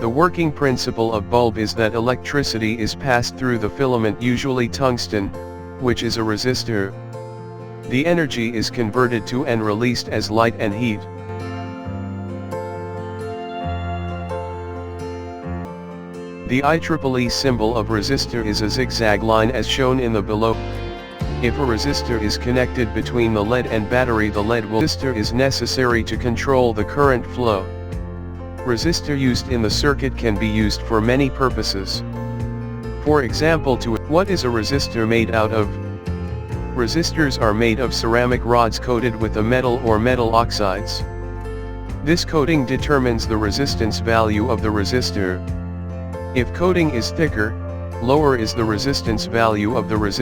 The working principle of bulb is that electricity is passed through the filament, usually tungsten, which is a resistor. The energy is converted to and released as light and heat. The IEEE symbol of resistor is a zigzag line as shown in the below. If a resistor is connected between the lead and battery, the lead resistor is necessary to control the current flow. Resistor used in the circuit can be used for many purposes. For example, what is a resistor made out of? Resistors are made of ceramic rods coated with a metal or metal oxides. This coating determines the resistance value of the resistor. If coating is thicker, lower is the resistance value of the resistor.